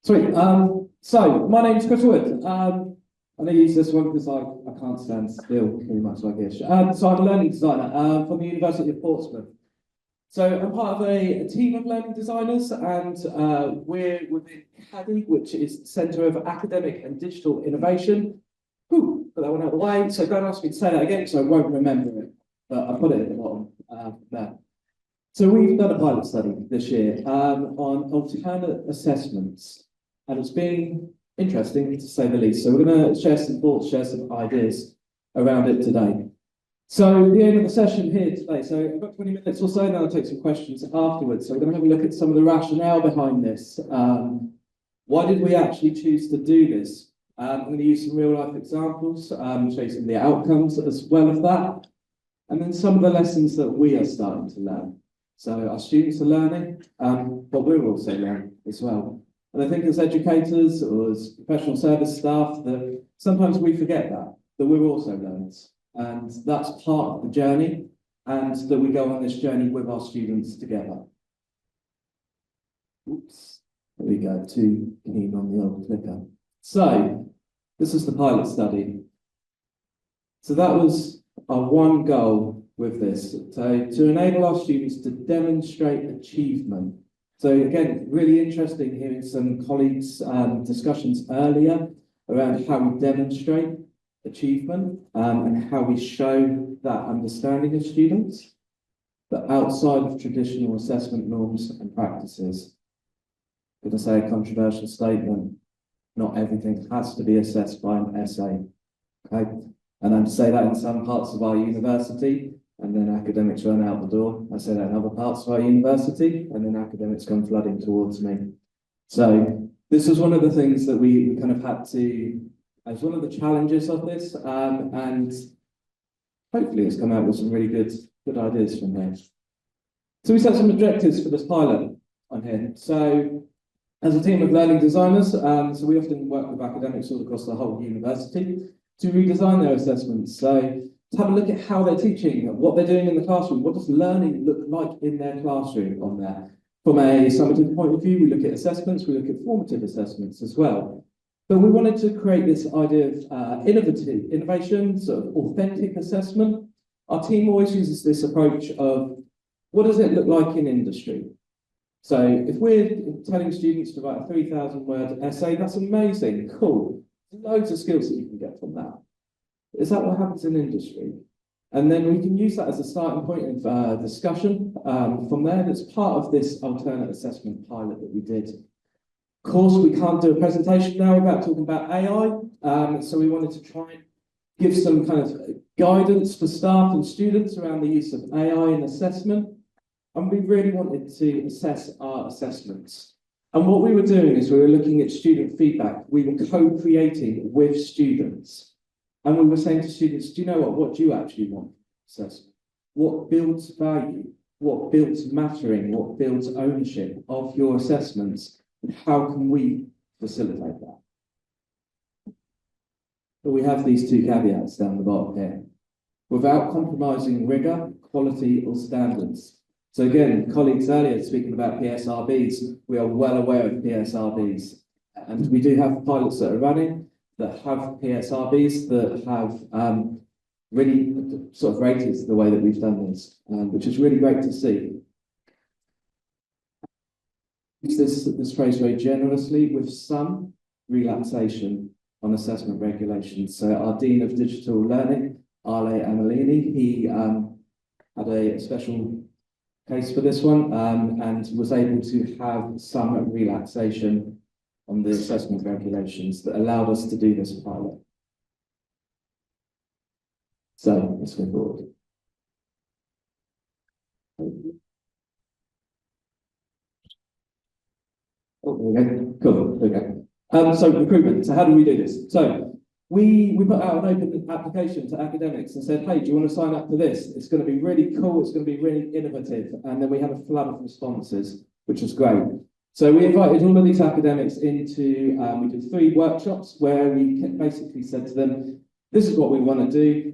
Sweet. So my name's Chris Wood. I know you use this one because I can't stand still too much like this. So I'm a learning designer from the University of Portsmouth. So I'm part of a team of learning designers, and we're within CADI, which is Centre of Academic and Digital Innovation. Whew, put that one out of the way. So don't ask me to say that again because I won't remember it, but I put it at the bottom there. So we've done a pilot study this year on alternate assessments, and it's been interesting to say the least. So we're going to share some thoughts, share some ideas around it today. So the aim of the session here today, so I've got 20 minutes or so, and then I'll take some questions afterwards. So we're going to have a look at some of the rationale behind this. Why did we actually choose to do this? I'm going to use some real life examples, show you some of the outcomes as well as that, and then some of the lessons that we are starting to learn. So our students are learning, but we're also learning as well. And I think as educators or as professional service staff, that sometimes we forget that we're also learners. And that's part of the journey, and that we go on this journey with our students together. Oops, there we go, too keen on the old clicker. So, this is the pilot study. So that was our one goal with this, to enable our students to demonstrate achievement. So again, really interesting hearing some colleagues' discussions earlier around how we demonstrate achievement and how we show that understanding of students, but outside of traditional assessment norms and practices. I'm going to say a controversial statement: not everything has to be assessed by an essay. Okay, and I say that in some parts of our university, and then academics run out the door. I say that in other parts of our university, and then academics come flooding towards me. So this was one of the things that we kind of had to, as one of the challenges of this, and hopefully it's come out with some really good ideas from here. So we set some objectives for this pilot on here. So as a team of learning designers, so we often work with academics all across the whole university to redesign their assessments. So to have a look at how they're teaching, what they're doing in the classroom, what does learning look like in their classroom on there. From a summative point of view, we look at assessments, we look at formative assessments as well. But we wanted to create this idea of innovation, sort of authentic assessment. Our team always uses this approach of, what does it look like in industry? So if we're telling students to write a 3,000-word essay, that's amazing, cool. Loads of skills that you can get from that. Is that what happens in industry? And then we can use that as a starting point of discussion from there. That's part of this alternate assessment pilot that we did. Of course, we can't do a presentation now without talking about AI, so we wanted to try and give some kind of guidance for staff and students around the use of AI in assessment, and we really wanted to assess our assessments. And what we were doing is we were looking at student feedback. We were co-creating with students, and we were saying to students, do you know what do you actually want from assessment? What builds value? What builds mattering? What builds ownership of your assessments? And how can we facilitate that? But we have these two caveats down the bottom here. Without compromising rigour, quality, or standards. So again, colleagues earlier speaking about PSRBs, we are well aware of PSRBs. And we do have pilots that are running that have PSRBs that have really sort of rated the way that we've done this, which is really great to see. Use this phrase very generously, with some relaxation on assessment regulations. So our Dean of Digital Learning, Ale Amelini, he had a special case for this one and was able to have some relaxation on the assessment regulations that allowed us to do this pilot. So let's go forward. Oh, okay, cool, okay. So recruitment, so how do we do this? So we put out an open application to academics and said, hey, do you want to sign up for this? It's going to be really cool, it's going to be really innovative. And then we had a flood of responses, which was great. So we invited all of these academics into, we did 3 workshops where we basically said to them, this is what we want to do.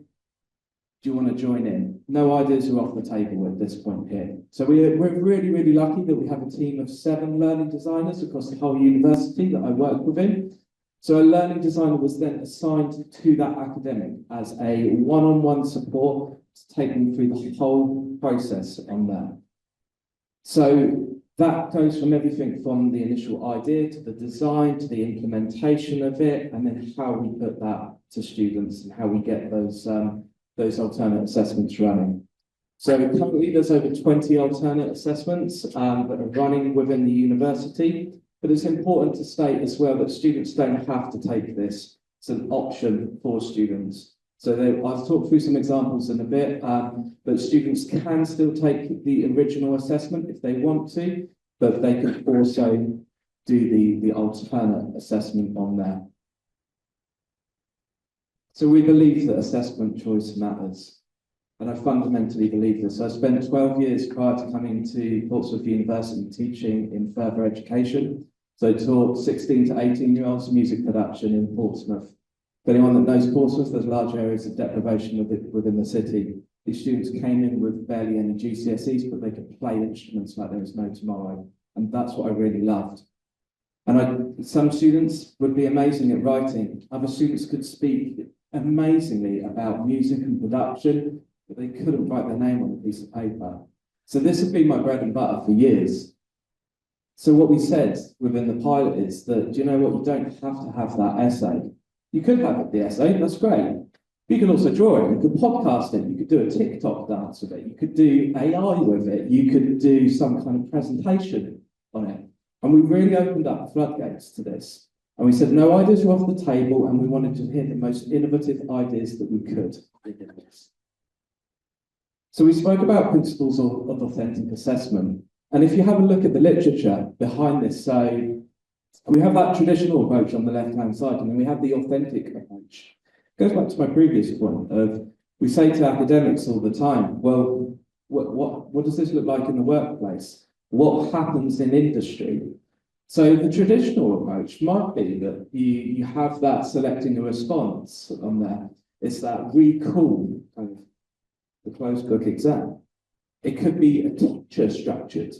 Do you want to join in? No ideas are off the table at this point here. So we're really, really lucky that we have a team of 7 learning designers across the whole university that I work within. So a learning designer was then assigned to that academic as a one-on-one support to take them through the whole process on that. So that goes from everything from the initial idea to the design to the implementation of it, and then how we put that to students and how we get those alternate assessments running. So currently there's over 20 alternate assessments that are running within the university, but it's important to state as well that students don't have to take this. It's an option for students. So I'll talk through some examples in a bit, but students can still take the original assessment if they want to, but they can also do the alternate assessment on there. So we believe that assessment choice matters, and I fundamentally believe this. I spent 12 years prior to coming to Portsmouth University teaching in further education. So I taught 16 to 18-year-olds music production in Portsmouth. For anyone that knows Portsmouth, there's large areas of deprivation within the city. These students came in with barely any GCSEs, but they could play instruments like there was no tomorrow. And that's what I really loved. And some students would be amazing at writing. Other students could speak amazingly about music and production, but they couldn't write their name on a piece of paper. So this has been my bread and butter for years. So what we said within the pilot is that, do you know what, you don't have to have that essay. You could have the essay, that's great. You could also draw it, you could podcast it, you could do a TikTok dance with it, you could do AI with it, you could do some kind of presentation on it. And we really opened up the floodgates to this. And we said no ideas were off the table, and we wanted to hear the most innovative ideas that we could. So we spoke about principles of authentic assessment. And if you have a look at the literature behind this, so we have that traditional approach on the left-hand side, and then we have the authentic approach. It goes back to my previous point of, we say to academics all the time, well, what does this look like in the workplace? What happens in industry? So the traditional approach might be that you have that selecting a response on there. It's that recall kind of the closed book exam. It could be a teacher structured.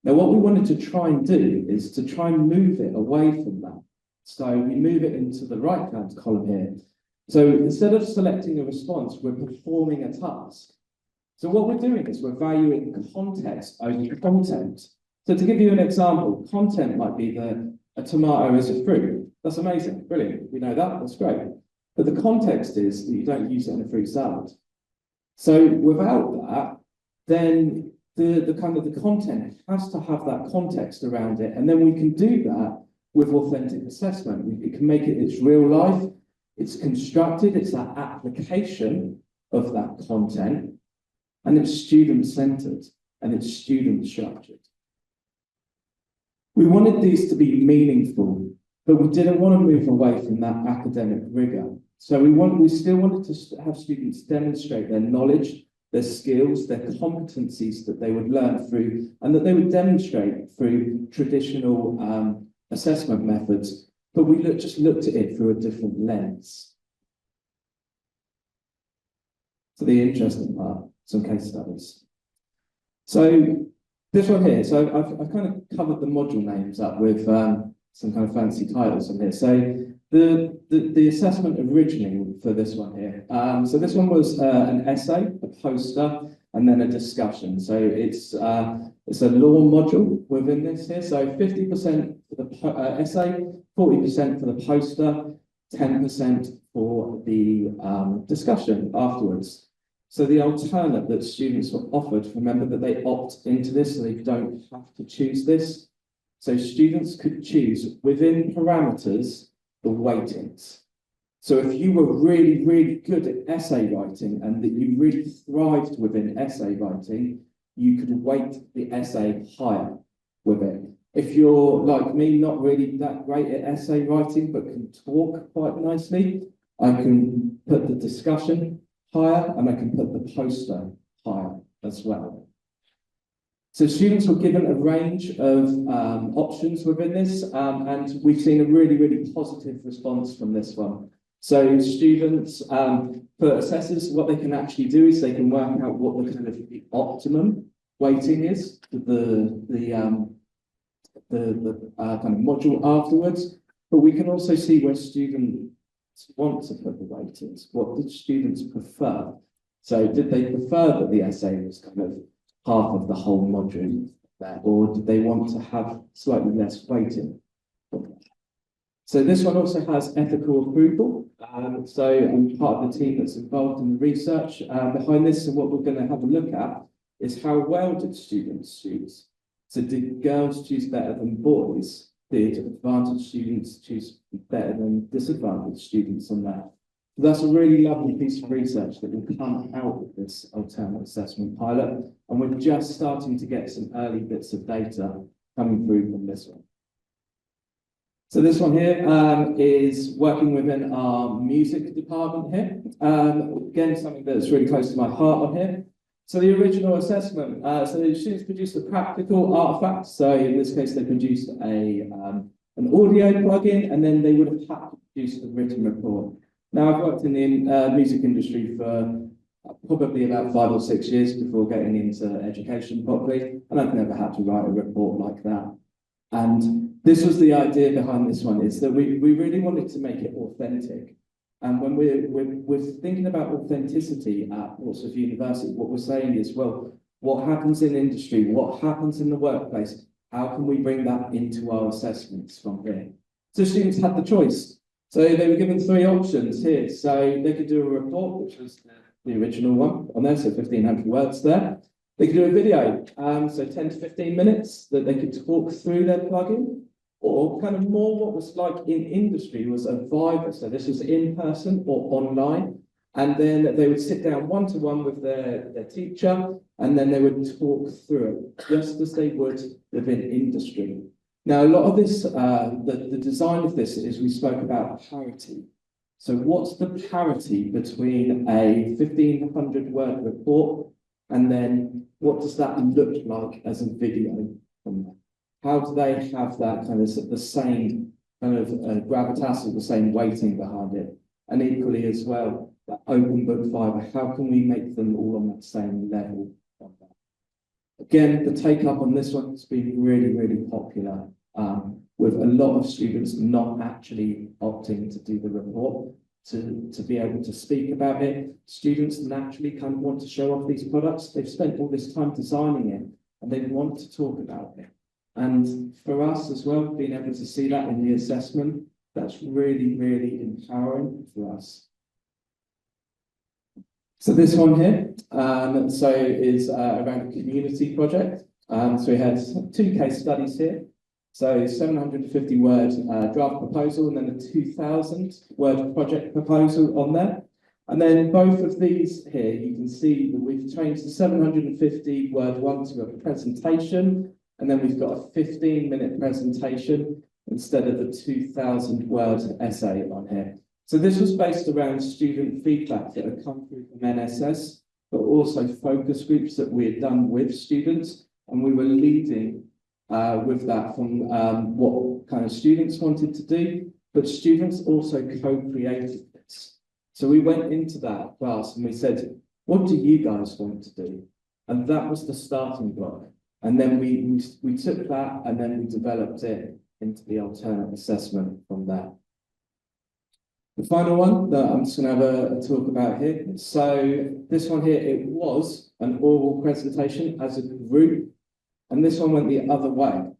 Now, what we wanted to try and do is to try and move it away from that. So we move it into the right-hand column here. So instead of selecting a response, we're performing a task. So what we're doing is we're valuing context over content. So to give you an example, content might be that a tomato is a fruit. That's amazing, brilliant. We know that, that's great. But the context is that you don't use it in a fruit salad. So without that, then the kind of the content has to have that context around it. And then we can do that with authentic assessment. We can make it its real life, it's constructed, it's that application of that content, and it's student-centered and it's student-structured. We wanted these to be meaningful, but we didn't want to move away from that academic rigor. So we still wanted to have students demonstrate their knowledge, their skills, their competencies that they would learn through, and that they would demonstrate through traditional assessment methods, but we just looked at it through a different lens. So the interesting part, some case studies. So this one here, so I've kind of covered the module names up with some kind of fancy titles on here. So the assessment originally for this one here. So this one was an essay, a poster, and then a discussion. So it's a law module within this here. So 50% for the essay, 40% for the poster, 10% for the discussion afterwards. So the alternate that students were offered, remember that they opt into this, so they don't have to choose this. So students could choose within parameters the weightings. So if you were really, really good at essay writing and that you really thrived within essay writing, you could weight the essay higher with it. If you're like me, not really that great at essay writing, but can talk quite nicely, I can put the discussion higher, and I can put the poster higher as well. So students were given a range of options within this, and we've seen a really, really positive response from this one. So students, for assessors, what they can actually do is they can work out what the kind of the optimum weighting is for the kind of module afterwards. But we can also see where students want to put the weightings. What did students prefer? So did they prefer that the essay was kind of half of the whole module there, or did they want to have slightly less weighting? So this one also has ethical approval. So I'm part of the team that's involved in the research behind this. And what we're going to have a look at is how well did students choose? So did girls choose better than boys? Did advantaged students choose better than disadvantaged students on that? So that's a really lovely piece of research that will come out of this alternate assessment pilot. And we're just starting to get some early bits of data coming through from this one. So this one here is working within our music department here. Again, something that's really close to my heart on here. So the original assessment, so the students produced a practical artifact. So in this case, they produced an audio plugin, and then they would have had to produce a written report. Now, I've worked in the music industry for probably about 5 or 6 years before getting into education properly, and I've never had to write a report like that. And this was the idea behind this one, is that we really wanted to make it authentic. And when we're thinking about authenticity at Portsmouth University, what we're saying is, well, what happens in industry, what happens in the workplace, how can we bring that into our assessments from here? So students had the choice. So they were given 3 options here. So they could do a report, which was the original one on there, so 1,500 words there. They could do a video, so 10 to 15 minutes that they could talk through their plugin, or kind of more what was like in industry was a Viva. So this was in person or online. And then they would sit down one-to-one with their teacher, and then they would talk through it, just as they would within industry. Now, a lot of this, the design of this is we spoke about parity. So what's the parity between a 1,500 word report, and then what does that look like as a video from there? How do they have that kind of the same kind of gravitas, or the same weighting behind it? And equally as well, that open book fibre, how can we make them all on that same level of that? Again, the take up on this one has been really, really popular, with a lot of students not actually opting to do the report, to be able to speak about it. Students naturally kind of want to show off these products. They've spent all this time designing it, and they want to talk about it. And for us as well, being able to see that in the assessment, that's really, really empowering for us. So this one here, is around a community project. So we had 2 case studies here. So 750 word draft proposal, and then a 2,000 word project proposal on there. And then both of these here, you can see that we've changed the 750 word one to a presentation, and then we've got a 15-minute presentation instead of the 2,000 word essay on here. So this was based around student feedback that had come through from NSS, but also focus groups that we had done with students, and we were leading with that from what kind of students wanted to do, but students also co-created this. So we went into that class and we said, what do you guys want to do? And that was the starting block. And then we took that and then we developed it into the alternate assessment from there. The final one that I'm just going to have a talk about here. So this one here, it was an oral presentation as a group, and this one went the other way.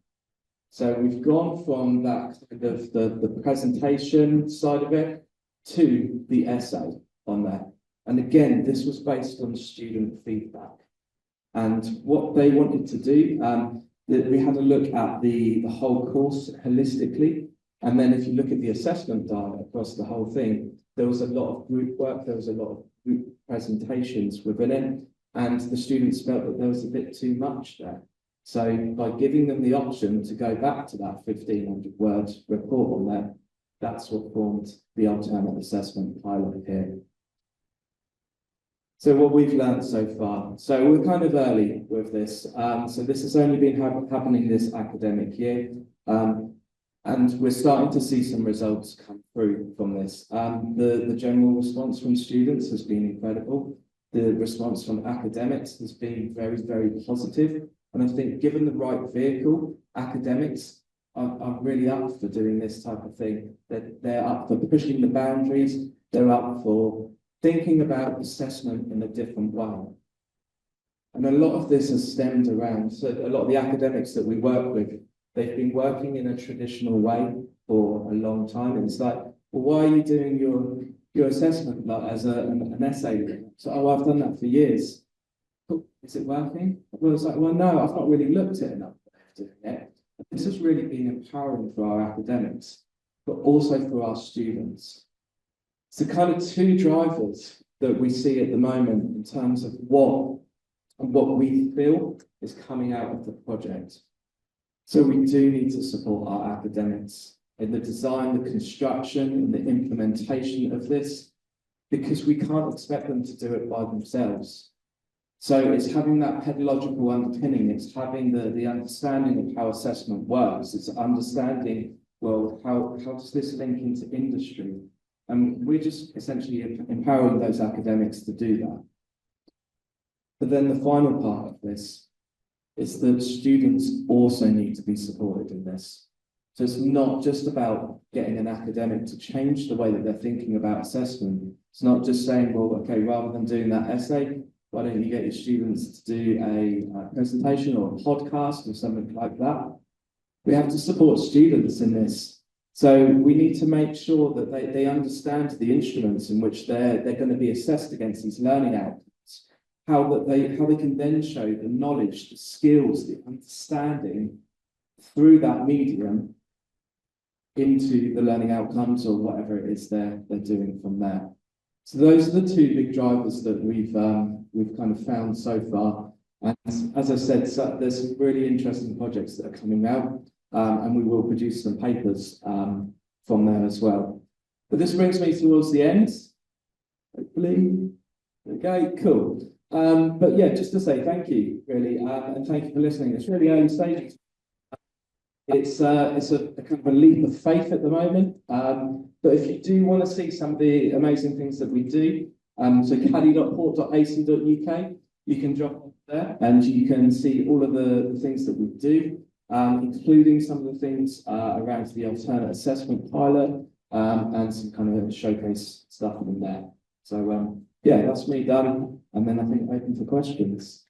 So we've gone from that kind of the presentation side of it to the essay on there. And again, this was based on student feedback. And what they wanted to do, we had a look at the whole course holistically. And then if you look at the assessment data across the whole thing, there was a lot of group work, there was a lot of group presentations within it, and the students felt that there was a bit too much there. So by giving them the option to go back to that 1,500 word report on there, that's what formed the alternate assessment pilot here. So what we've learned so far. So we're kind of early with this. So this has only been happening this academic year. And we're starting to see some results come through from this. The general response from students has been incredible. The response from academics has been very, very positive. And I think given the right vehicle, academics are really up for doing this type of thing. They're up for pushing the boundaries. They're up for thinking about assessment in a different way. And a lot of this has stemmed around, so a lot of the academics that we work with, they've been working in a traditional way for a long time. And it's like, well, why are you doing your assessment like as an essay? So, oh, I've done that for years. Oh, is it working? Well, it's like, well, no, I've not really looked at enough doing it. This has really been empowering for our academics, but also for our students. So kind of two drivers that we see at the moment in terms of what we feel is coming out of the project. So we do need to support our academics in the design, the construction, and the implementation of this, because we can't expect them to do it by themselves. So it's having that pedagogical underpinning, it's having the understanding of how assessment works, it's understanding, well, how does this link into industry? And we're just essentially empowering those academics to do that. But then the final part of this is that students also need to be supported in this. So it's not just about getting an academic to change the way that they're thinking about assessment. It's not just saying, well, okay, rather than doing that essay, why don't you get your students to do a presentation or a podcast or something like that? We have to support students in this. So we need to make sure that they understand the instruments in which they're going to be assessed against these learning outcomes, how they can then show the knowledge, the skills, the understanding through that medium into the learning outcomes or whatever it is they're doing from there. So those are the two big drivers that we've kind of found so far. And as I said, so there's some really interesting projects that are coming out, and we will produce some papers from there as well. But this brings me towards the end, hopefully. Okay, cool. But yeah, just to say thank you, really, and thank you for listening. It's really early stages. It's a kind of a leap of faith at the moment. But if you do want to see some of the amazing things that we do, so caddy.port.ac.uk, you can drop off there and you can see all of the things that we do, including some of the things around the alternate assessment pilot, and some kind of showcase stuff in there. So yeah, that's me done. And then I think open for questions.